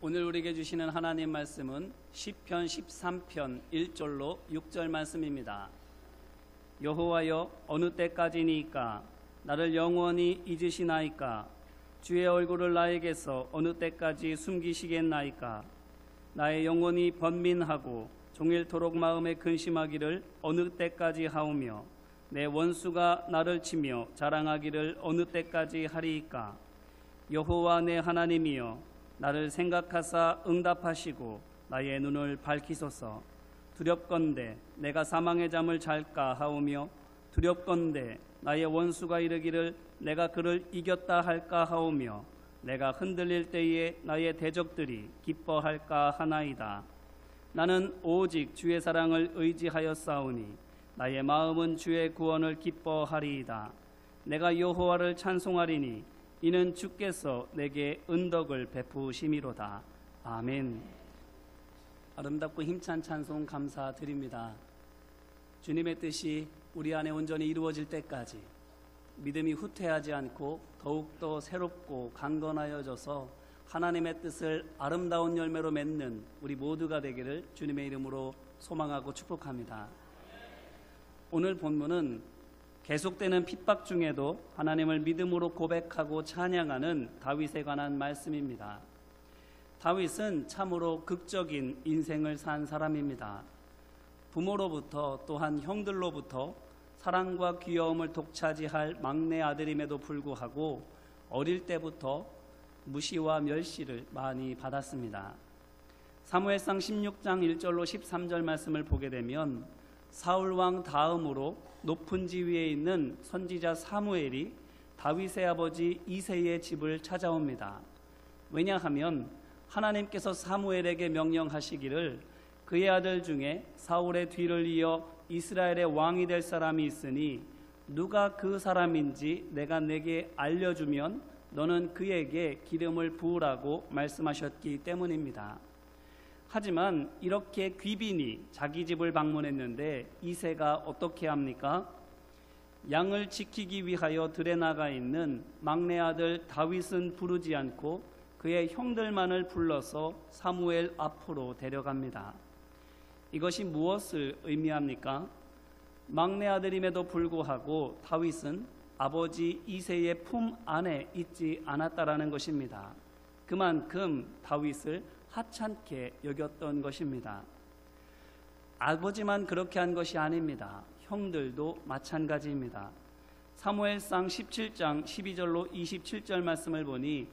오늘 우리에게 주시는 하나님 말씀은 시편 13편 1절로 6절 말씀입니다. 여호와여, 어느 때까지니까 나를 영원히 잊으시나이까? 주의 얼굴을 나에게서 어느 때까지 숨기시겠나이까? 나의 영혼이 번민하고 종일토록 마음에 근심하기를 어느 때까지 하오며 내 원수가 나를 치며 자랑하기를 어느 때까지 하리이까? 여호와 내 하나님이여, 나를 생각하사 응답하시고 나의 눈을 밝히소서. 두렵건대 내가 사망의 잠을 잘까 하오며 두렵건대 나의 원수가 이르기를 내가 그를 이겼다 할까 하오며 내가 흔들릴 때에 나의 대적들이 기뻐할까 하나이다. 나는 오직 주의 사랑을 의지하였사오니 나의 마음은 주의 구원을 기뻐하리이다. 내가 여호와를 찬송하리니 이는 주께서 내게 은덕을 베푸심이로다. 아멘. 아름답고 힘찬 찬송 감사드립니다. 주님의 뜻이 우리 안에 온전히 이루어질 때까지 믿음이 후퇴하지 않고 더욱더 새롭고 강건하여져서 하나님의 뜻을 아름다운 열매로 맺는 우리 모두가 되기를 주님의 이름으로 소망하고 축복합니다. 오늘 본문은 계속되는 핍박 중에도 하나님을 믿음으로 고백하고 찬양하는 다윗에 관한 말씀입니다. 다윗은 참으로 극적인 인생을 산 사람입니다. 부모로부터 또한 형들로부터 사랑과 귀여움을 독차지할 막내 아들임에도 불구하고 어릴 때부터 무시와 멸시를 많이 받았습니다. 사무엘상 16장 1절로 13절 말씀을 보게 되면 사울왕 다음으로 높은 지위에 있는 선지자 사무엘이 다윗의 아버지 이새의 집을 찾아옵니다. 왜냐하면 하나님께서 사무엘에게 명령하시기를 그의 아들 중에 사울의 뒤를 이어 이스라엘의 왕이 될 사람이 있으니 누가 그 사람인지 내가 내게 알려주면 너는 그에게 기름을 부으라고 말씀하셨기 때문입니다. 하지만 이렇게 귀빈이 자기 집을 방문했는데 이새가 어떻게 합니까? 양을 지키기 위하여 들에 나가 있는 막내 아들 다윗은 부르지 않고 그의 형들만을 불러서 사무엘 앞으로 데려갑니다. 이것이 무엇을 의미합니까? 막내 아들임에도 불구하고 다윗은 아버지 이새의 품 안에 있지 않았다라는 것입니다. 그만큼 다윗을 하찮게 여겼던 것입니다. 아버지만 그렇게 한 것이 아닙니다. 형들도 마찬가지입니다. 사무엘상 17장 12절로 27절 말씀을 보니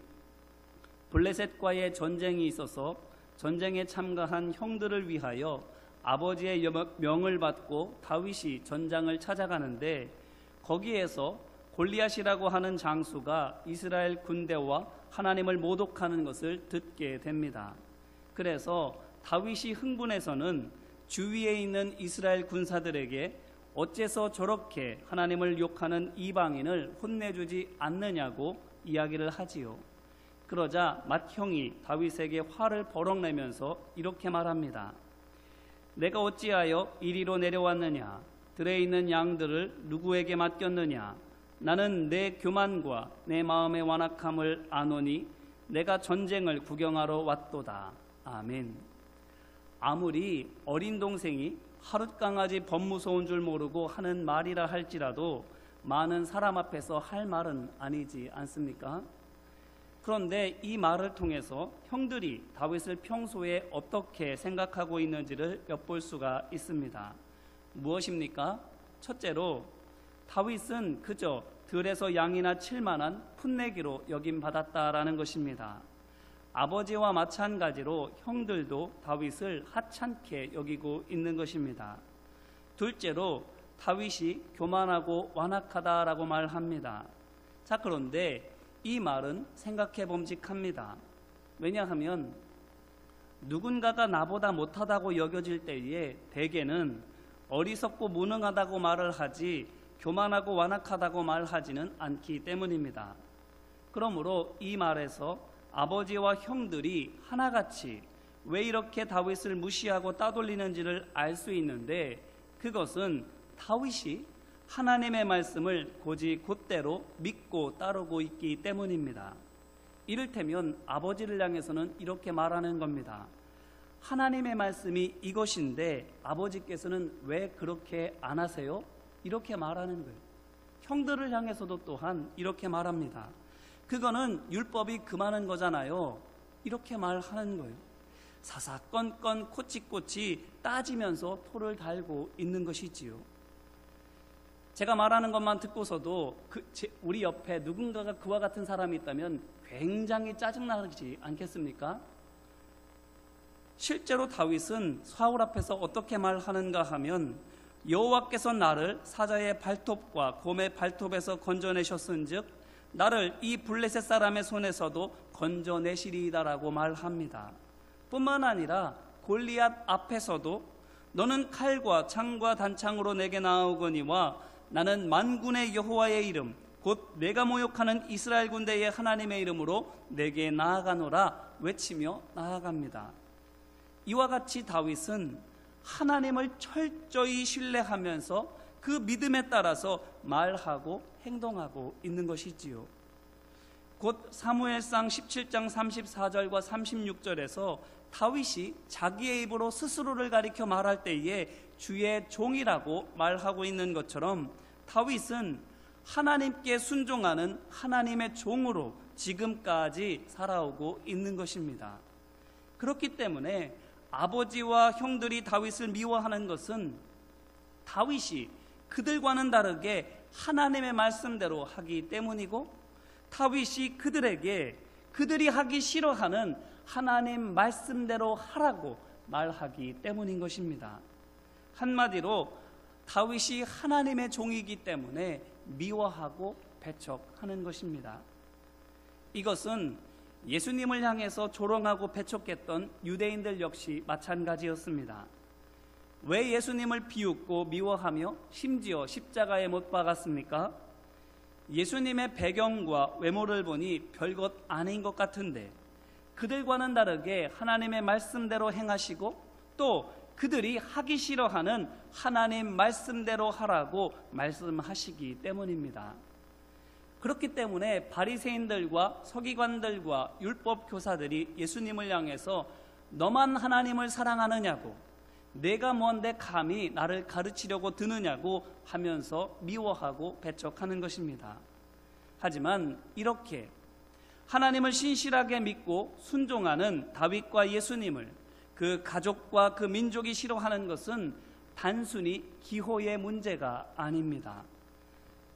블레셋과의 전쟁이 있어서 전쟁에 참가한 형들을 위하여 아버지의 명을 받고 다윗이 전장을 찾아가는데 거기에서 골리앗이라고 하는 장수가 이스라엘 군대와 하나님을 모독하는 것을 듣게 됩니다. 그래서 다윗이 흥분해서는 주위에 있는 이스라엘 군사들에게 어째서 저렇게 하나님을 욕하는 이방인을 혼내주지 않느냐고 이야기를 하지요. 그러자 맏형이 다윗에게 화를 버럭내면서 이렇게 말합니다. 내가 어찌하여 이리로 내려왔느냐? 들에 있는 양들을 누구에게 맡겼느냐? 나는 내 교만과 내 마음의 완악함을 아노니 내가 전쟁을 구경하러 왔도다. 아멘. 아무리 어린 동생이 하룻강아지 법무서운 줄 모르고 하는 말이라 할지라도 많은 사람 앞에서 할 말은 아니지 않습니까? 그런데 이 말을 통해서 형들이 다윗을 평소에 어떻게 생각하고 있는지를 엿볼 수가 있습니다. 무엇입니까? 첫째로 다윗은 그저 들에서 양이나 칠 만한 풋내기로 여김받았다라는 것입니다. 아버지와 마찬가지로 형들도 다윗을 하찮게 여기고 있는 것입니다. 둘째로 다윗이 교만하고 완악하다라고 말합니다. 자, 그런데 이 말은 생각해 봄직합니다. 왜냐하면 누군가가 나보다 못하다고 여겨질 때에 대개는 어리석고 무능하다고 말을 하지 교만하고 완악하다고 말하지는 않기 때문입니다. 그러므로 이 말에서 아버지와 형들이 하나같이 왜 이렇게 다윗을 무시하고 따돌리는지를 알 수 있는데 그것은 다윗이 하나님의 말씀을 곧이곧대로 믿고 따르고 있기 때문입니다. 이를테면 아버지를 향해서는 이렇게 말하는 겁니다. 하나님의 말씀이 이것인데 아버지께서는 왜 그렇게 안 하세요? 이렇게 말하는 거예요. 형들을 향해서도 또한 이렇게 말합니다. 그거는 율법이 금하는 거잖아요. 이렇게 말하는 거예요. 사사건건 코치코치 따지면서 토를 달고 있는 것이지요. 제가 말하는 것만 듣고서도 우리 옆에 누군가가 그와 같은 사람이 있다면 굉장히 짜증나지 않겠습니까? 실제로 다윗은 사울 앞에서 어떻게 말하는가 하면 여호와께서 나를 사자의 발톱과 곰의 발톱에서 건져내셨은즉 나를 이 블레셋 사람의 손에서도 건져내시리이다라고 말합니다. 뿐만 아니라 골리앗 앞에서도 너는 칼과 창과 단창으로 내게 나아오거니와 나는 만군의 여호와의 이름 곧 내가 모욕하는 이스라엘 군대의 하나님의 이름으로 내게 나아가노라 외치며 나아갑니다. 이와 같이 다윗은 하나님을 철저히 신뢰하면서 그 믿음에 따라서 말하고 행동하고 있는 것이지요. 곧 사무엘상 17장 34절과 36절에서 다윗이 자기의 입으로 스스로를 가리켜 말할 때에 주의 종이라고 말하고 있는 것처럼 다윗은 하나님께 순종하는 하나님의 종으로 지금까지 살아오고 있는 것입니다. 그렇기 때문에 아버지와 형들이 다윗을 미워하는 것은 다윗이 그들과는 다르게 하나님의 말씀대로 하기 때문이고 다윗이 그들에게 그들이 하기 싫어하는 하나님 말씀대로 하라고 말하기 때문인 것입니다. 한마디로 다윗이 하나님의 종이기 때문에 미워하고 배척하는 것입니다. 이것은 예수님을 향해서 조롱하고 배척했던 유대인들 역시 마찬가지였습니다. 왜 예수님을 비웃고 미워하며 심지어 십자가에 못 박았습니까? 예수님의 배경과 외모를 보니 별것 아닌 것 같은데 그들과는 다르게 하나님의 말씀대로 행하시고 또 그들이 하기 싫어하는 하나님 말씀대로 하라고 말씀하시기 때문입니다. 그렇기 때문에 바리새인들과 서기관들과 율법 교사들이 예수님을 향해서 너만 하나님을 사랑하느냐고 내가 뭔데 감히 나를 가르치려고 드느냐고 하면서 미워하고 배척하는 것입니다. 하지만 이렇게 하나님을 신실하게 믿고 순종하는 다윗과 예수님을 그 가족과 그 민족이 싫어하는 것은 단순히 기호의 문제가 아닙니다.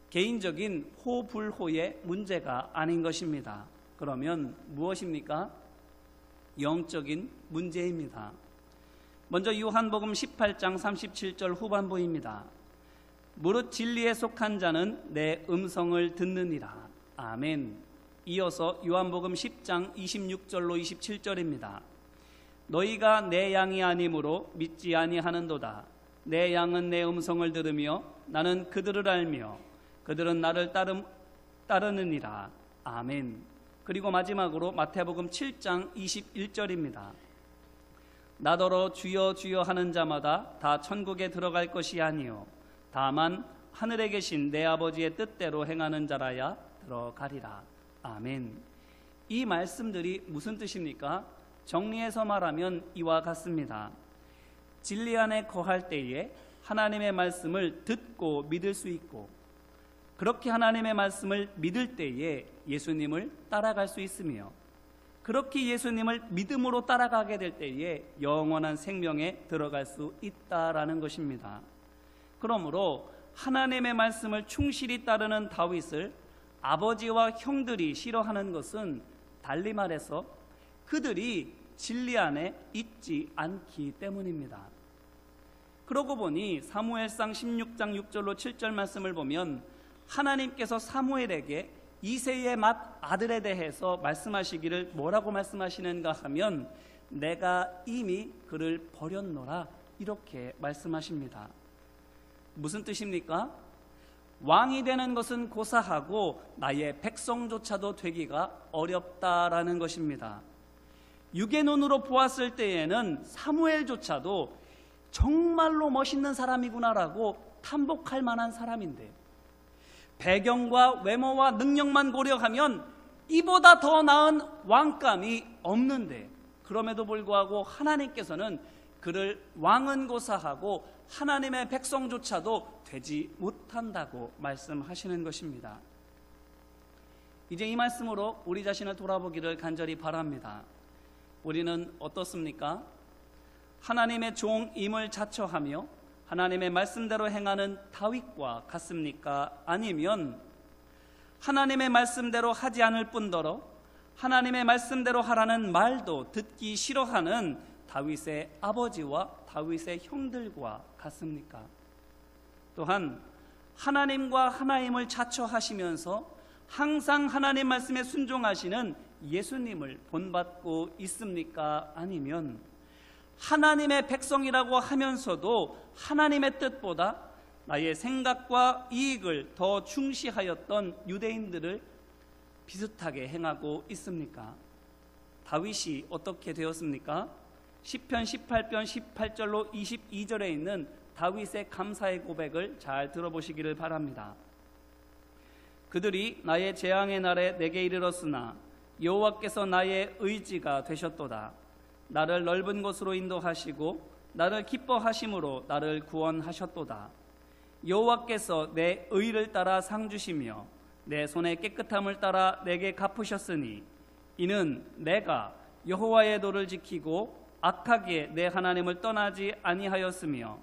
개인적인 호불호의 문제가 아닌 것입니다. 그러면 무엇입니까? 영적인 문제입니다. 먼저 요한복음 18장 37절 후반부입니다. 무릇 진리에 속한 자는 내 음성을 듣느니라. 아멘. 이어서 요한복음 10장 26절로 27절입니다. 너희가 내 양이 아니므로 믿지 아니하는도다. 내 양은 내 음성을 들으며 나는 그들을 알며 그들은 나를 따르느니라. 아멘. 그리고 마지막으로 마태복음 7장 21절입니다. 나더러 주여 주여 하는 자마다 다 천국에 들어갈 것이 아니요 다만 하늘에 계신 내 아버지의 뜻대로 행하는 자라야 들어가리라. 아멘. 이 말씀들이 무슨 뜻입니까? 정리해서 말하면 이와 같습니다. 진리 안에 거할 때에 하나님의 말씀을 듣고 믿을 수 있고 그렇게 하나님의 말씀을 믿을 때에 예수님을 따라갈 수 있으며 그렇게 예수님을 믿음으로 따라가게 될 때에 영원한 생명에 들어갈 수 있다라는 것입니다. 그러므로 하나님의 말씀을 충실히 따르는 다윗을 아버지와 형들이 싫어하는 것은 달리 말해서 그들이 진리 안에 있지 않기 때문입니다. 그러고 보니 사무엘상 16장 6절로 7절 말씀을 보면 하나님께서 사무엘에게 이새의 맏아들에 대해서 말씀하시기를 뭐라고 말씀하시는가 하면 내가 이미 그를 버렸노라 이렇게 말씀하십니다. 무슨 뜻입니까? 왕이 되는 것은 고사하고 나의 백성조차도 되기가 어렵다라는 것입니다. 육의 눈으로 보았을 때에는 사무엘조차도 정말로 멋있는 사람이구나라고 탐복할 만한 사람인데 배경과 외모와 능력만 고려하면 이보다 더 나은 왕감이 없는데 그럼에도 불구하고 하나님께서는 그를 왕은고사하고 하나님의 백성조차도 되지 못한다고 말씀하시는 것입니다. 이제 이 말씀으로 우리 자신을 돌아보기를 간절히 바랍니다. 우리는 어떻습니까? 하나님의 종임을 자처하며 하나님의 말씀대로 행하는 다윗과 같습니까? 아니면 하나님의 말씀대로 하지 않을 뿐더러 하나님의 말씀대로 하라는 말도 듣기 싫어하는 다윗의 아버지와 다윗의 형들과 같습니까? 또한 하나님과 하나님을 자처하시면서 항상 하나님 말씀에 순종하시는 예수님을 본받고 있습니까? 아니면 하나님의 백성이라고 하면서도 하나님의 뜻보다 나의 생각과 이익을 더 중시하였던 유대인들을 비슷하게 행하고 있습니까? 다윗이 어떻게 되었습니까? 시편 18편 18절로 22절에 있는 다윗의 감사의 고백을 잘 들어보시기를 바랍니다. 그들이 나의 재앙의 날에 내게 이르렀으나 여호와께서 나의 의지가 되셨도다. 나를 넓은 곳으로 인도하시고 나를 기뻐하심으로 나를 구원하셨도다. 여호와께서 내 의를 따라 상 주시며 내 손의 깨끗함을 따라 내게 갚으셨으니 이는 내가 여호와의 도를 지키고 악하게 내 하나님을 떠나지 아니하였으며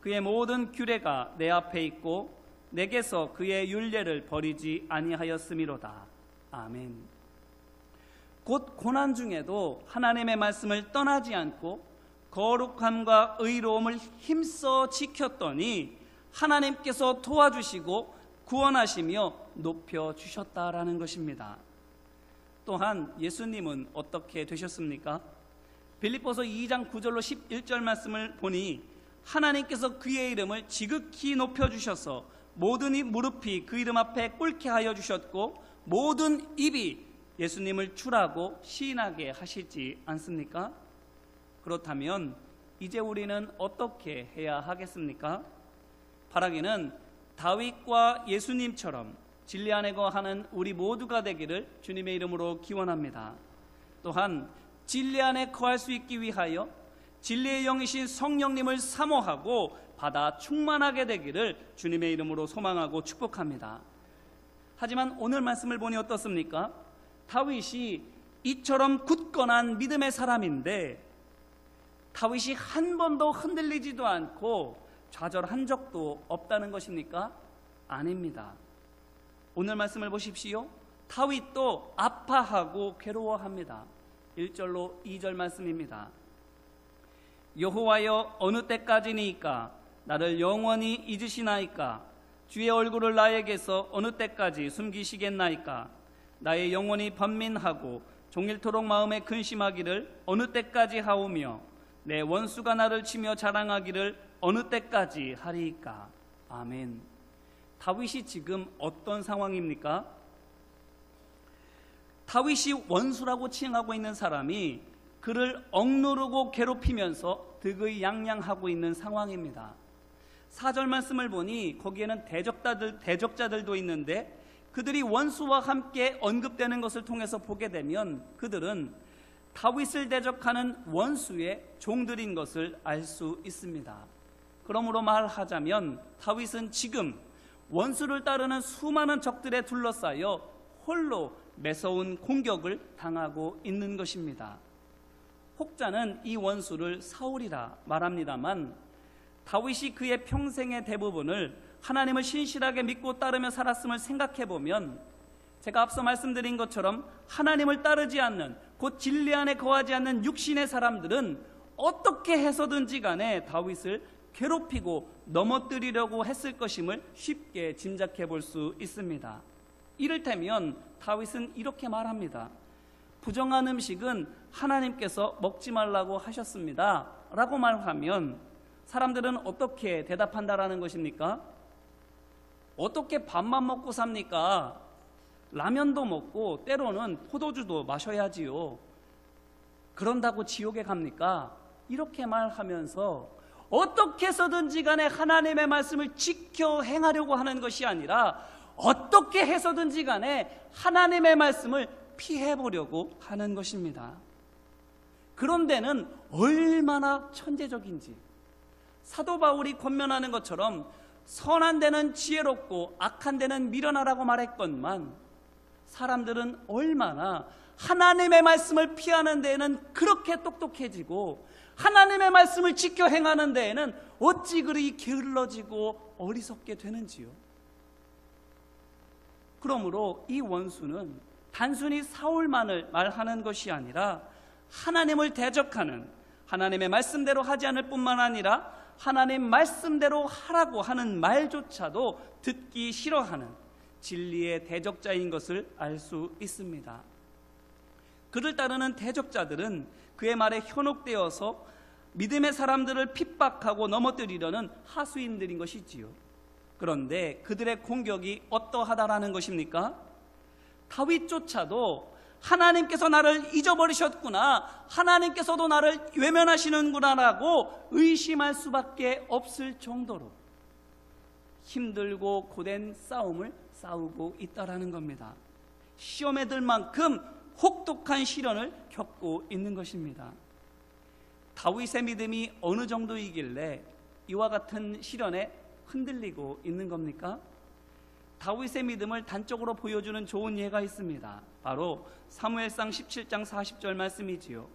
그의 모든 규례가 내 앞에 있고 내게서 그의 율례를 버리지 아니하였음이로다. 아멘. 곧 고난 중에도 하나님의 말씀을 떠나지 않고 거룩함과 의로움을 힘써 지켰더니 하나님께서 도와주시고 구원하시며 높여주셨다라는 것입니다. 또한 예수님은 어떻게 되셨습니까? 빌립보서 2장 9절로 11절 말씀을 보니 하나님께서 그의 이름을 지극히 높여주셔서 모든 무릎이 그 이름 앞에 꿇게 하여 주셨고 모든 입이 예수님을 주라고 시인하게 하시지 않습니까? 그렇다면 이제 우리는 어떻게 해야 하겠습니까? 바라기는 다윗과 예수님처럼 진리 안에 거하는 우리 모두가 되기를 주님의 이름으로 기원합니다. 또한 진리 안에 거할 수 있기 위하여 진리의 영이신 성령님을 사모하고 받아 충만하게 되기를 주님의 이름으로 소망하고 축복합니다. 하지만 오늘 말씀을 보니 어떻습니까? 다윗이 이처럼 굳건한 믿음의 사람인데 다윗이 한 번도 흔들리지도 않고 좌절한 적도 없다는 것입니까? 아닙니다. 오늘 말씀을 보십시오. 다윗도 아파하고 괴로워합니다. 1절로 2절 말씀입니다. 여호와여 어느 때까지니까 나를 영원히 잊으시나이까? 주의 얼굴을 나에게서 어느 때까지 숨기시겠나이까? 나의 영혼이 번민하고 종일토록 마음에 근심하기를 어느 때까지 하오며 내 원수가 나를 치며 자랑하기를 어느 때까지 하리이까? 아멘. 다윗이 지금 어떤 상황입니까? 다윗이 원수라고 칭하고 있는 사람이 그를 억누르고 괴롭히면서 득의양양하고 있는 상황입니다. 4절 말씀을 보니 거기에는 대적자들도 있는데 그들이 원수와 함께 언급되는 것을 통해서 보게 되면 그들은 다윗을 대적하는 원수의 종들인 것을 알 수 있습니다. 그러므로 말하자면 다윗은 지금 원수를 따르는 수많은 적들에 둘러싸여 홀로 매서운 공격을 당하고 있는 것입니다. 혹자는 이 원수를 사울이라 말합니다만 다윗이 그의 평생의 대부분을 하나님을 신실하게 믿고 따르며 살았음을 생각해보면 제가 앞서 말씀드린 것처럼 하나님을 따르지 않는 곧 진리 안에 거하지 않는 육신의 사람들은 어떻게 해서든지 간에 다윗을 괴롭히고 넘어뜨리려고 했을 것임을 쉽게 짐작해 볼 수 있습니다. 이를테면 다윗은 이렇게 말합니다. 부정한 음식은 하나님께서 먹지 말라고 하셨습니다 라고 말하면 사람들은 어떻게 대답한다라는 것입니까? 어떻게 밥만 먹고 삽니까? 라면도 먹고 때로는 포도주도 마셔야지요. 그런다고 지옥에 갑니까? 이렇게 말하면서 어떻게 해서든지 간에 하나님의 말씀을 지켜 행하려고 하는 것이 아니라 어떻게 해서든지 간에 하나님의 말씀을 피해보려고 하는 것입니다. 그런 데는 얼마나 천재적인지, 사도 바울이 권면하는 것처럼 선한 데는 지혜롭고 악한 데는 미련하라고 말했건만, 사람들은 얼마나 하나님의 말씀을 피하는 데에는 그렇게 똑똑해지고 하나님의 말씀을 지켜 행하는 데에는 어찌 그리 게을러지고 어리석게 되는지요. 그러므로 이 원수는 단순히 사울만을 말하는 것이 아니라 하나님을 대적하는, 하나님의 말씀대로 하지 않을 뿐만 아니라 하나님 말씀대로 하라고 하는 말조차도 듣기 싫어하는 진리의 대적자인 것을 알 수 있습니다. 그를 따르는 대적자들은 그의 말에 현혹되어서 믿음의 사람들을 핍박하고 넘어뜨리려는 하수인들인 것이지요. 그런데 그들의 공격이 어떠하다라는 것입니까? 다윗조차도 하나님께서 나를 잊어버리셨구나, 하나님께서도 나를 외면하시는구나라고 의심할 수밖에 없을 정도로 힘들고 고된 싸움을 싸우고 있다라는 겁니다. 시험에 들 만큼 혹독한 시련을 겪고 있는 것입니다. 다윗의 믿음이 어느 정도이길래 이와 같은 시련에 흔들리고 있는 겁니까? 다윗의 믿음을 단적으로 보여주는 좋은 예가 있습니다. 바로 사무엘상 17장 40절 말씀이지요.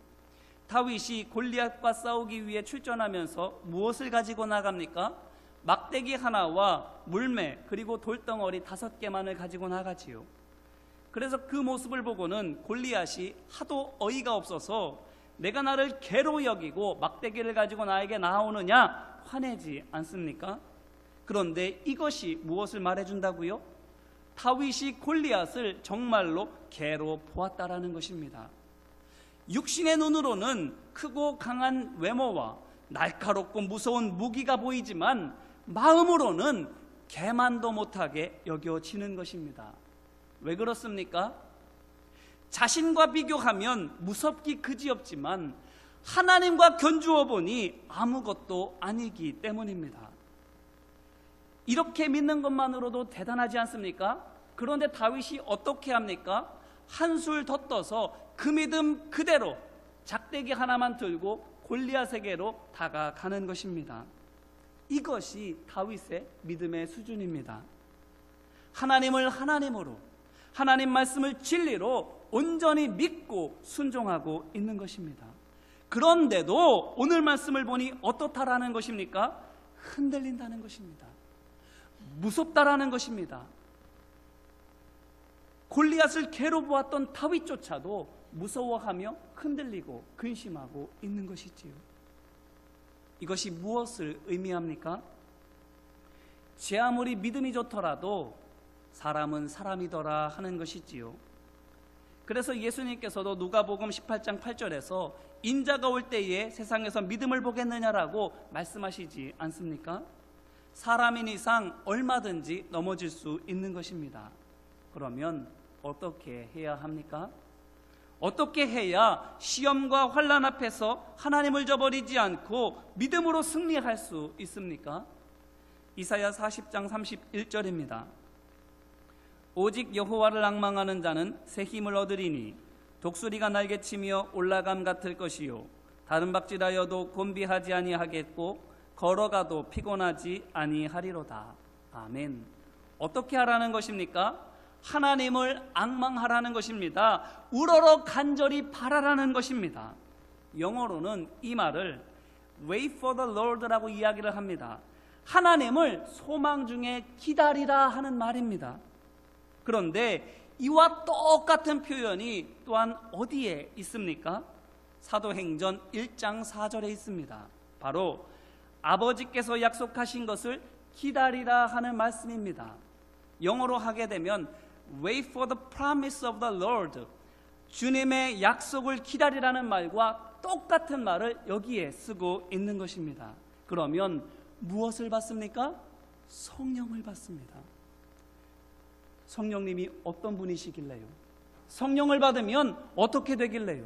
다윗이 골리앗과 싸우기 위해 출전하면서 무엇을 가지고 나갑니까? 막대기 하나와 물매 그리고 돌덩어리 5개만을 가지고 나가지요. 그래서 그 모습을 보고는 골리앗이 하도 어이가 없어서 내가 나를 개로 여기고 막대기를 가지고 나에게 나오느냐 화내지 않습니까? 그런데 이것이 무엇을 말해준다고요? 다윗이 골리앗을 정말로 개로 보았다라는 것입니다. 육신의 눈으로는 크고 강한 외모와 날카롭고 무서운 무기가 보이지만 마음으로는 개만도 못하게 여겨지는 것입니다. 왜 그렇습니까? 자신과 비교하면 무섭기 그지없지만 하나님과 견주어 보니 아무것도 아니기 때문입니다. 이렇게 믿는 것만으로도 대단하지 않습니까? 그런데 다윗이 어떻게 합니까? 한술 더 떠서 그 믿음 그대로 작대기 하나만 들고 골리앗에게로 다가가는 것입니다. 이것이 다윗의 믿음의 수준입니다. 하나님을 하나님으로, 하나님 말씀을 진리로 온전히 믿고 순종하고 있는 것입니다. 그런데도 오늘 말씀을 보니 어떻다라는 것입니까? 흔들린다는 것입니다. 무섭다라는 것입니다. 골리앗을 개로 보았던 다윗조차도 무서워하며 흔들리고 근심하고 있는 것이지요. 이것이 무엇을 의미합니까? 제 아무리 믿음이 좋더라도 사람은 사람이더라 하는 것이지요. 그래서 예수님께서도 누가복음 18장 8절에서 인자가 올 때에 세상에서 믿음을 보겠느냐라고 말씀하시지 않습니까? 사람인 이상 얼마든지 넘어질 수 있는 것입니다. 그러면 어떻게 해야 합니까? 어떻게 해야 시험과 환난 앞에서 하나님을 저버리지 않고 믿음으로 승리할 수 있습니까? 이사야 40장 31절입니다. 오직 여호와를 앙망하는 자는 새 힘을 얻으리니 독수리가 날개치며 올라감 같을 것이요 다른 박질하여도 곤비하지 아니하겠고 걸어가도 피곤하지 아니하리로다. 아멘. 어떻게 하라는 것입니까? 하나님을 앙망하라는 것입니다. 우러러 간절히 바라라는 것입니다. 영어로는 이 말을 Wait for the Lord라고 이야기를 합니다. 하나님을 소망 중에 기다리라 하는 말입니다. 그런데 이와 똑같은 표현이 또한 어디에 있습니까? 사도행전 1장 4절에 있습니다. 바로 아버지께서 약속하신 것을 기다리라 하는 말씀입니다. 영어로 하게 되면 Wait for the promise of the Lord, 주님의 약속을 기다리라는 말과 똑같은 말을 여기에 쓰고 있는 것입니다. 그러면 무엇을 받습니까? 성령을 받습니다. 성령님이 어떤 분이시길래요? 성령을 받으면 어떻게 되길래요?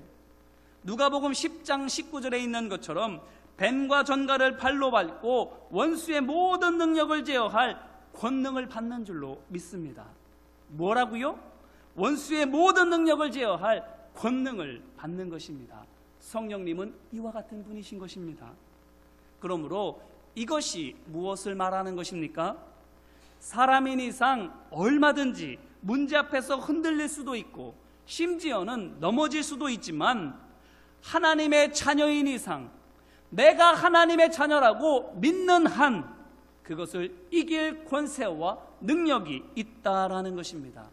누가복음 10장 19절에 있는 것처럼 뱀과 전갈을 발로 밟고 원수의 모든 능력을 제어할 권능을 받는 줄로 믿습니다. 뭐라고요? 원수의 모든 능력을 제어할 권능을 받는 것입니다. 성령님은 이와 같은 분이신 것입니다. 그러므로 이것이 무엇을 말하는 것입니까? 사람인 이상 얼마든지 문제 앞에서 흔들릴 수도 있고 심지어는 넘어질 수도 있지만 하나님의 자녀인 이상, 내가 하나님의 자녀라고 믿는 한 그것을 이길 권세와 능력이 있다라는 것입니다.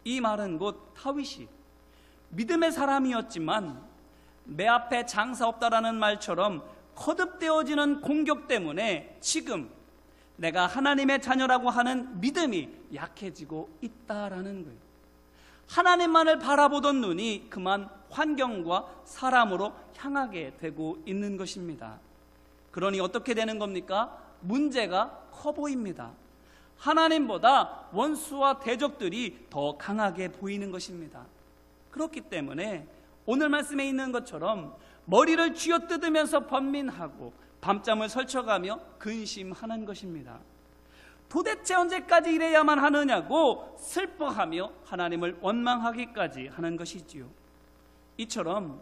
이 말은 곧 다윗이 믿음의 사람이었지만 내 앞에 장사 없다라는 말처럼 거듭되어지는 공격 때문에 지금 내가 하나님의 자녀라고 하는 믿음이 약해지고 있다라는 거예요. 하나님만을 바라보던 눈이 그만 환경과 사람으로 향하게 되고 있는 것입니다. 그러니 어떻게 되는 겁니까? 문제가 커 보입니다. 하나님보다 원수와 대적들이 더 강하게 보이는 것입니다. 그렇기 때문에 오늘 말씀에 있는 것처럼 머리를 쥐어뜯으면서 번민하고 밤잠을 설쳐가며 근심하는 것입니다. 도대체 언제까지 이래야만 하느냐고 슬퍼하며 하나님을 원망하기까지 하는 것이지요. 이처럼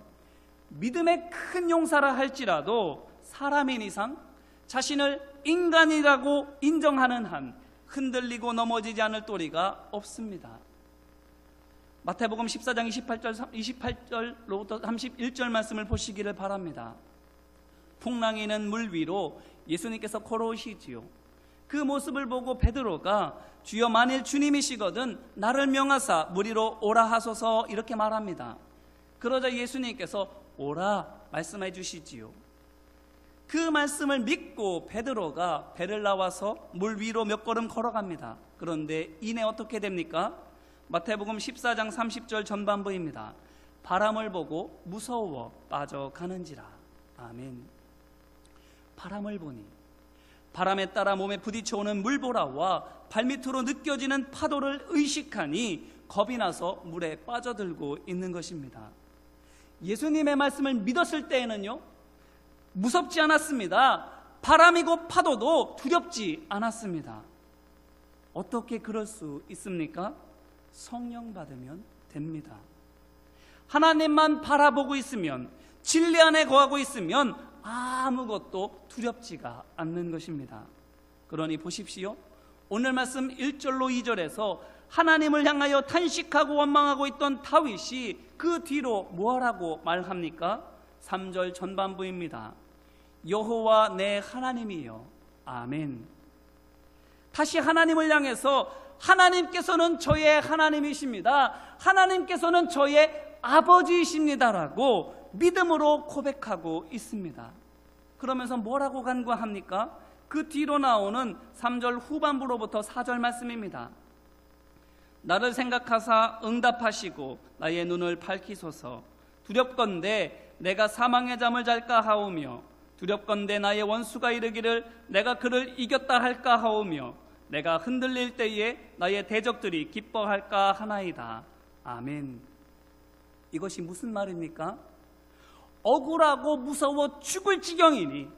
믿음의 큰 용사라 할지라도 사람인 이상 자신을 인간이라고 인정하는 한 흔들리고 넘어지지 않을 도리가 없습니다. 마태복음 14장 28절로부터 31절 말씀을 보시기를 바랍니다. 풍랑이는 물 위로 예수님께서 걸어오시지요. 그 모습을 보고 베드로가 주여 만일 주님이시거든 나를 명하사 물 위로 오라 하소서 이렇게 말합니다. 그러자 예수님께서 오라 말씀해 주시지요. 그 말씀을 믿고 베드로가 배를 나와서 물 위로 몇 걸음 걸어갑니다. 그런데 이내 어떻게 됩니까? 마태복음 14장 30절 전반부입니다. 바람을 보고 무서워 빠져가는지라. 아멘. 바람을 보니 바람에 따라 몸에 부딪혀오는 물보라와 발밑으로 느껴지는 파도를 의식하니 겁이 나서 물에 빠져들고 있는 것입니다. 예수님의 말씀을 믿었을 때에는요, 무섭지 않았습니다. 바람이고 파도도 두렵지 않았습니다. 어떻게 그럴 수 있습니까? 성령 받으면 됩니다. 하나님만 바라보고 있으면, 진리 안에 거하고 있으면 아무것도 두렵지가 않는 것입니다. 그러니 보십시오. 오늘 말씀 1절로 2절에서 하나님을 향하여 탄식하고 원망하고 있던 다윗이 그 뒤로 뭐라고 말합니까? 3절 전반부입니다. 여호와 내 하나님이여. 아멘. 다시 하나님을 향해서 하나님께서는 저의 하나님이십니다. 하나님께서는 저의 아버지이십니다라고 믿음으로 고백하고 있습니다. 그러면서 뭐라고 간구합니까? 그 뒤로 나오는 3절 후반부로부터 4절 말씀입니다. 나를 생각하사 응답하시고 나의 눈을 밝히소서. 두렵건대 내가 사망의 잠을 잘까 하오며 두렵건대 나의 원수가 이르기를 내가 그를 이겼다 할까 하오며 내가 흔들릴 때에 나의 대적들이 기뻐할까 하나이다. 아멘. 이것이 무슨 말입니까? 억울하고 무서워 죽을 지경이니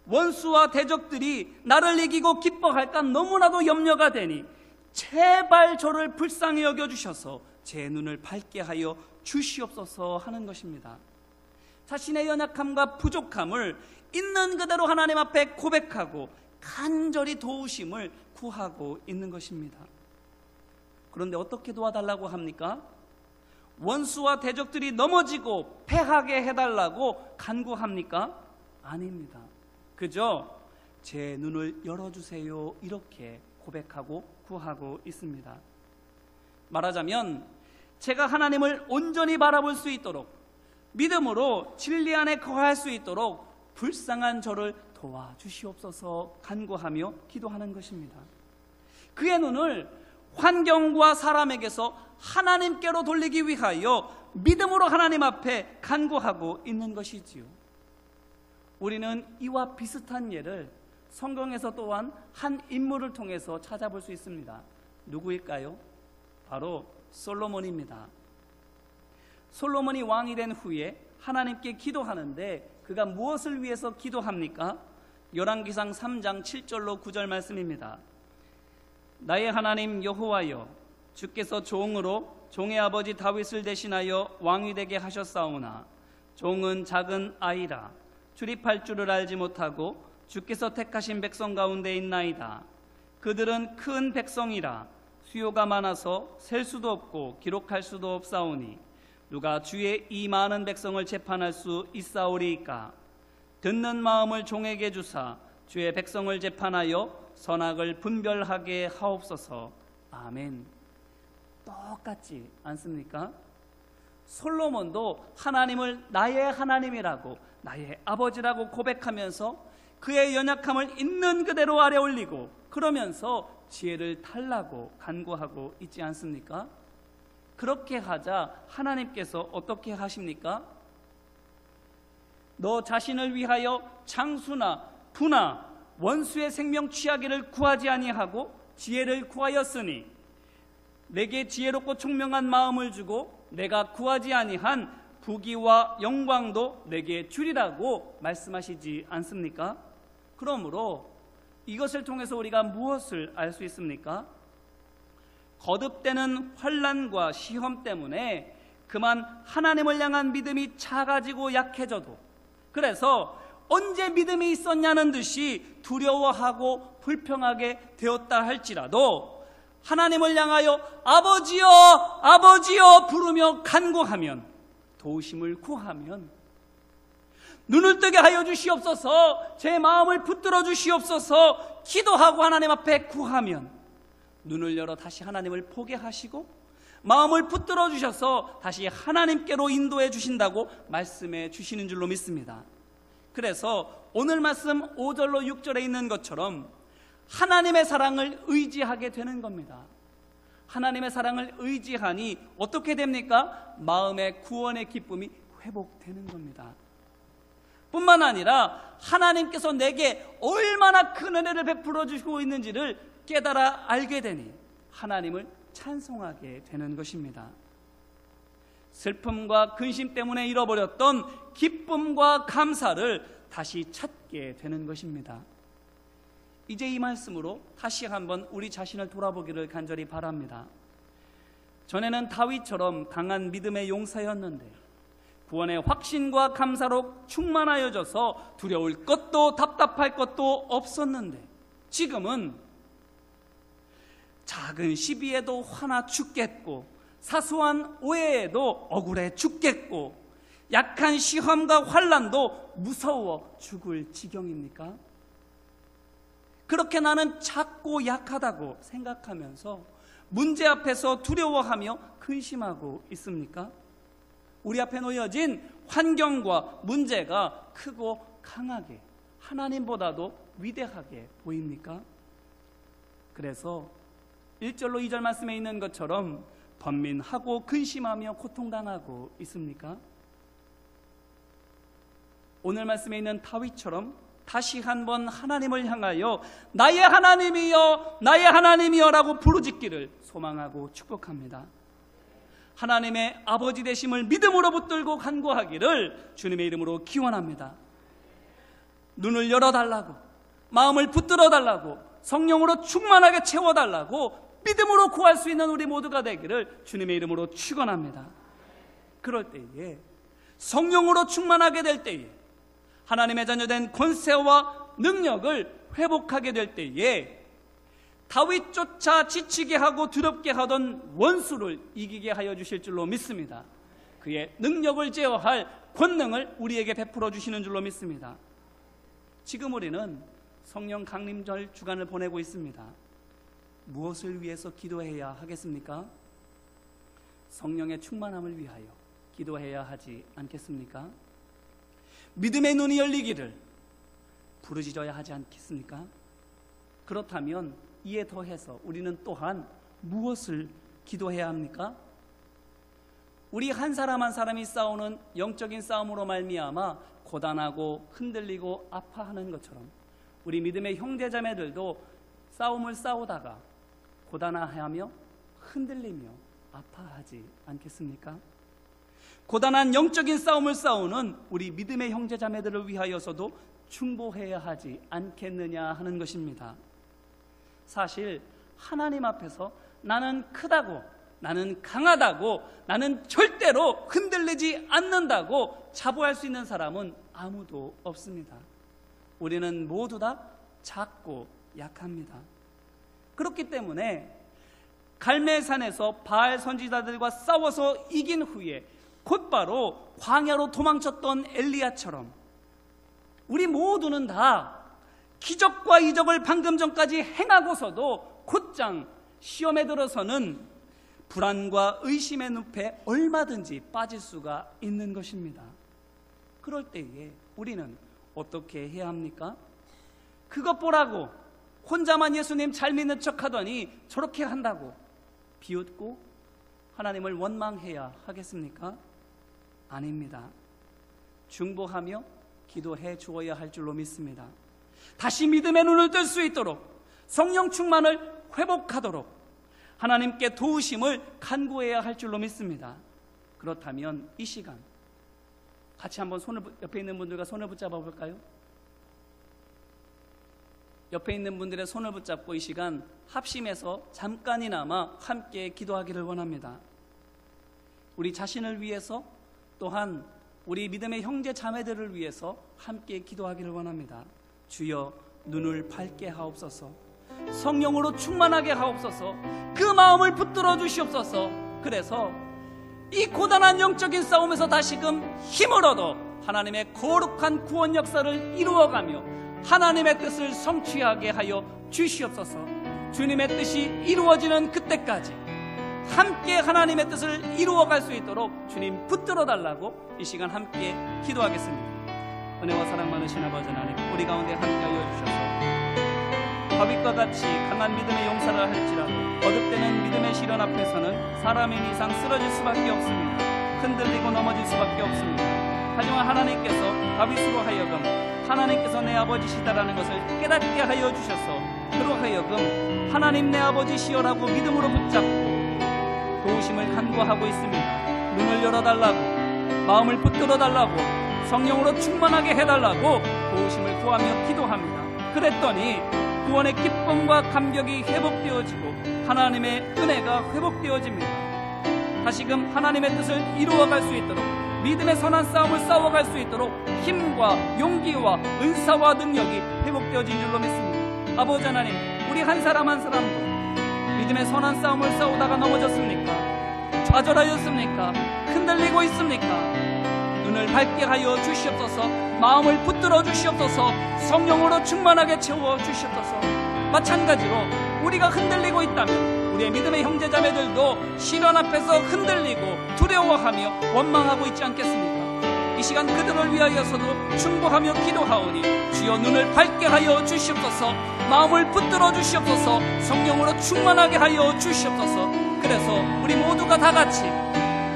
원수와 대적들이 나를 이기고 기뻐할까 너무나도 염려가 되니 제발 저를 불쌍히 여겨주셔서 제 눈을 밝게 하여 주시옵소서 하는 것입니다. 자신의 연약함과 부족함을 있는 그대로 하나님 앞에 고백하고 간절히 도우심을 구하고 있는 것입니다. 그런데 어떻게 도와달라고 합니까? 원수와 대적들이 넘어지고 패하게 해달라고 간구합니까? 아닙니다. 그저 제 눈을 열어주세요 이렇게 고백하고 구하고 있습니다. 말하자면 제가 하나님을 온전히 바라볼 수 있도록 믿음으로 진리 안에 거할 수 있도록 불쌍한 저를 도와주시옵소서 간구하며 기도하는 것입니다. 그의 눈을 환경과 사람에게서 하나님께로 돌리기 위하여 믿음으로 하나님 앞에 간구하고 있는 것이지요. 우리는 이와 비슷한 예를 성경에서 또한 한 인물을 통해서 찾아볼 수 있습니다. 누구일까요? 바로 솔로몬입니다. 솔로몬이 왕이 된 후에 하나님께 기도하는데 그가 무엇을 위해서 기도합니까? 열왕기상 3장 7절로 9절 말씀입니다. 나의 하나님 여호와여, 주께서 종으로 종의 아버지 다윗을 대신하여 왕이 되게 하셨사오나 종은 작은 아이라 출입할 줄을 알지 못하고 주께서 택하신 백성 가운데 있나이다. 그들은 큰 백성이라 수요가 많아서 셀 수도 없고 기록할 수도 없사오니 누가 주의 이 많은 백성을 재판할 수 있사오리이까. 듣는 마음을 종에게 주사 주의 백성을 재판하여 선악을 분별하게 하옵소서. 아멘. 똑같지 않습니까? 솔로몬도 하나님을 나의 하나님이라고, 나의 아버지라고 고백하면서 그의 연약함을 있는 그대로 아래 올리고 그러면서 지혜를 달라고 간구하고 있지 않습니까? 그렇게 하자 하나님께서 어떻게 하십니까? 너 자신을 위하여 장수나 부나 원수의 생명 취하기를 구하지 아니하고 지혜를 구하였으니 내게 지혜롭고 총명한 마음을 주고 내가 구하지 아니한 부귀와 영광도 내게 주리라고 말씀하시지 않습니까? 그러므로 이것을 통해서 우리가 무엇을 알 수 있습니까? 거듭되는 환난과 시험 때문에 그만 하나님을 향한 믿음이 작아지고 약해져도, 그래서 언제 믿음이 있었냐는 듯이 두려워하고 불평하게 되었다 할지라도 하나님을 향하여 아버지여 아버지여 부르며 간구하면, 도우심을 구하면, 눈을 뜨게 하여 주시옵소서, 제 마음을 붙들어 주시옵소서 기도하고 하나님 앞에 구하면 눈을 열어 다시 하나님을 보게 하시고 마음을 붙들어 주셔서 다시 하나님께로 인도해 주신다고 말씀해 주시는 줄로 믿습니다. 그래서 오늘 말씀 5절로 6절에 있는 것처럼 하나님의 사랑을 의지하게 되는 겁니다. 하나님의 사랑을 의지하니 어떻게 됩니까? 마음의 구원의 기쁨이 회복되는 겁니다. 뿐만 아니라 하나님께서 내게 얼마나 큰 은혜를 베풀어 주시고 있는지를 깨달아 알게 되니 하나님을 찬송하게 되는 것입니다. 슬픔과 근심 때문에 잃어버렸던 기쁨과 감사를 다시 찾게 되는 것입니다. 이제 이 말씀으로 다시 한번 우리 자신을 돌아보기를 간절히 바랍니다. 전에는 다윗처럼 강한 믿음의 용사였는데 구원의 확신과 감사로 충만하여져서 두려울 것도 답답할 것도 없었는데 지금은 작은 시비에도 화나 죽겠고 사소한 오해에도 억울해 죽겠고 약한 시험과 환난도 무서워 죽을 지경입니까? 그렇게 나는 작고 약하다고 생각하면서 문제 앞에서 두려워하며 근심하고 있습니까? 우리 앞에 놓여진 환경과 문제가 크고 강하게 하나님보다도 위대하게 보입니까? 그래서 1절로 2절 말씀에 있는 것처럼 번민하고 근심하며 고통당하고 있습니까? 오늘 말씀에 있는 다윗처럼 다시 한번 하나님을 향하여 나의 하나님이여 나의 하나님이여 라고 부르짖기를 소망하고 축복합니다. 하나님의 아버지 되심을 믿음으로 붙들고 간구하기를 주님의 이름으로 기원합니다. 눈을 열어달라고, 마음을 붙들어달라고, 성령으로 충만하게 채워달라고 믿음으로 구할 수 있는 우리 모두가 되기를 주님의 이름으로 축원합니다. 그럴 때에, 성령으로 충만하게 될 때에, 하나님의 자녀된 권세와 능력을 회복하게 될 때에 다윗조차 지치게 하고 두렵게 하던 원수를 이기게 하여 주실 줄로 믿습니다. 그의 능력을 제어할 권능을 우리에게 베풀어 주시는 줄로 믿습니다. 지금 우리는 성령 강림절 주간을 보내고 있습니다. 무엇을 위해서 기도해야 하겠습니까? 성령의 충만함을 위하여 기도해야 하지 않겠습니까? 믿음의 눈이 열리기를 부르짖어야 하지 않겠습니까? 그렇다면 이에 더해서 우리는 또한 무엇을 기도해야 합니까? 우리 한 사람 한 사람이 싸우는 영적인 싸움으로 말미암아 고단하고 흔들리고 아파하는 것처럼 우리 믿음의 형제자매들도 싸움을 싸우다가 고단하며 흔들리며 아파하지 않겠습니까? 고단한 영적인 싸움을 싸우는 우리 믿음의 형제자매들을 위하여서도 중보해야 하지 않겠느냐 하는 것입니다. 사실 하나님 앞에서 나는 크다고, 나는 강하다고, 나는 절대로 흔들리지 않는다고 자부할 수 있는 사람은 아무도 없습니다. 우리는 모두 다 작고 약합니다. 그렇기 때문에 갈멜산에서 바알 선지자들과 싸워서 이긴 후에 곧바로 광야로 도망쳤던 엘리야처럼 우리 모두는 다 기적과 이적을 방금 전까지 행하고서도 곧장 시험에 들어서는 불안과 의심의 늪에 얼마든지 빠질 수가 있는 것입니다. 그럴 때에 우리는 어떻게 해야 합니까? 그것 보라고 혼자만 예수님 잘 믿는 척하더니 저렇게 한다고 비웃고 하나님을 원망해야 하겠습니까? 아닙니다. 중보하며 기도해 주어야 할 줄로 믿습니다. 다시 믿음의 눈을 뜰 수 있도록 성령 충만을 회복하도록 하나님께 도우심을 간구해야 할 줄로 믿습니다. 그렇다면 이 시간 같이 한번 옆에 있는 분들과 손을 붙잡아 볼까요? 옆에 있는 분들의 손을 붙잡고 이 시간 합심해서 잠깐이나마 함께 기도하기를 원합니다. 우리 자신을 위해서 또한 우리 믿음의 형제 자매들을 위해서 함께 기도하기를 원합니다. 주여 눈을 밝게 하옵소서, 성령으로 충만하게 하옵소서, 그 마음을 붙들어 주시옵소서. 그래서 이 고단한 영적인 싸움에서 다시금 힘을 얻어 하나님의 거룩한 구원 역사를 이루어가며 하나님의 뜻을 성취하게 하여 주시옵소서. 주님의 뜻이 이루어지는 그때까지 함께 하나님의 뜻을 이루어갈 수 있도록 주님 붙들어 달라고 이 시간 함께 기도하겠습니다. 은혜와 사랑 많으신 아버지 하나님, 우리 가운데 함께하여 주셔서 다윗과 같이 강한 믿음의 용사를 할지라도 거듭되는 믿음의 시련 앞에서는 사람인 이상 쓰러질 수밖에 없습니다. 흔들리고 넘어질 수밖에 없습니다. 하지만 하나님께서 다윗으로 하여금 하나님께서 내 아버지시다라는 것을 깨닫게 하여 주셔서 그로 하여금 하나님 내 아버지시여라고 믿음으로 붙잡고 도우심을 간구하고 있습니다. 눈을 열어달라고, 마음을 붙들어 달라고, 성령으로 충만하게 해달라고 도우심을 구하며 기도합니다. 그랬더니 구원의 기쁨과 감격이 회복되어지고 하나님의 은혜가 회복되어집니다. 다시금 하나님의 뜻을 이루어갈 수 있도록 믿음의 선한 싸움을 싸워갈 수 있도록 힘과 용기와 은사와 능력이 회복되어진 줄로 믿습니다. 아버지 하나님, 우리 한 사람 한 사람도 믿음의 선한 싸움을 싸우다가 넘어졌습니까? 좌절하였습니까? 흔들리고 있습니까? 눈을 밝게 하여 주시옵소서. 마음을 붙들어 주시옵소서. 성령으로 충만하게 채워 주시옵소서. 마찬가지로 우리가 흔들리고 있다면 우리의 믿음의 형제자매들도 시련 앞에서 흔들리고 두려워하며 원망하고 있지 않겠습니까? 이 시간 그들을 위하여서도 충고하며 기도하오니 주여 눈을 밝게 하여 주시옵소서. 마음을 붙들어 주시옵소서. 성령으로 충만하게 하여 주시옵소서. 그래서 우리 모두가 다 같이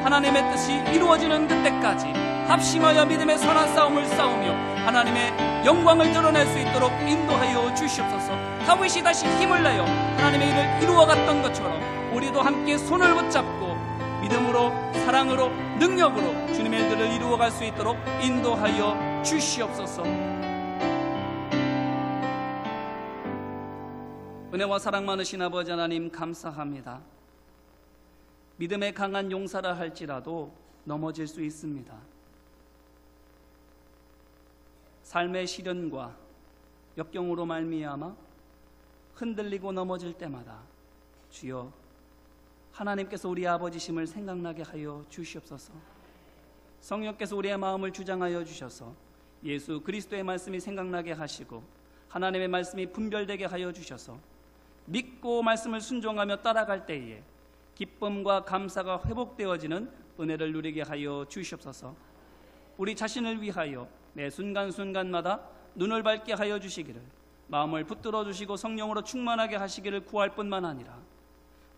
하나님의 뜻이 이루어지는 그때까지 합심하여 믿음의 선한 싸움을 싸우며 하나님의 영광을 드러낼 수 있도록 인도하여 주시옵소서. 다윗이 다시 힘을 내어 하나님의 일을 이루어갔던 것처럼 우리도 함께 손을 붙잡고 믿음으로, 사랑으로, 능력으로 주님의 일들을 이루어갈 수 있도록 인도하여 주시옵소서. 은혜와 사랑 많으신 아버지 하나님, 감사합니다. 믿음의 강한 용사라 할지라도 넘어질 수 있습니다. 삶의 시련과 역경으로 말미암아 흔들리고 넘어질 때마다 주여 하나님께서 우리 아버지심을 생각나게 하여 주시옵소서. 성령께서 우리의 마음을 주장하여 주셔서 예수 그리스도의 말씀이 생각나게 하시고 하나님의 말씀이 분별되게 하여 주셔서 믿고 말씀을 순종하며 따라갈 때에 기쁨과 감사가 회복되어지는 은혜를 누리게 하여 주시옵소서. 우리 자신을 위하여 매 순간순간마다 눈을 밝게 하여 주시기를, 마음을 붙들어 주시고 성령으로 충만하게 하시기를 구할 뿐만 아니라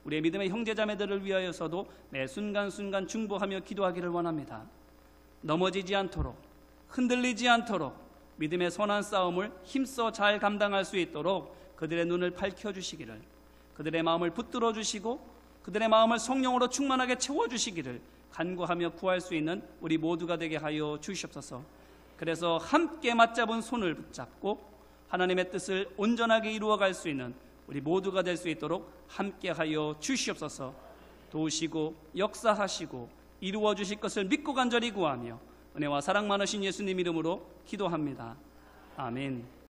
우리의 믿음의 형제자매들을 위하여서도 매 순간순간 중보하며 기도하기를 원합니다. 넘어지지 않도록, 흔들리지 않도록 믿음의 선한 싸움을 힘써 잘 감당할 수 있도록 그들의 눈을 밝혀주시기를, 그들의 마음을 붙들어 주시고 그들의 마음을 성령으로 충만하게 채워주시기를 간구하며 구할 수 있는 우리 모두가 되게 하여 주시옵소서. 그래서 함께 맞잡은 손을 붙잡고 하나님의 뜻을 온전하게 이루어갈 수 있는 우리 모두가 될 수 있도록 함께하여 주시옵소서. 도우시고 역사하시고 이루어 주실 것을 믿고 간절히 구하며 은혜와 사랑 많으신 예수님 이름으로 기도합니다. 아멘.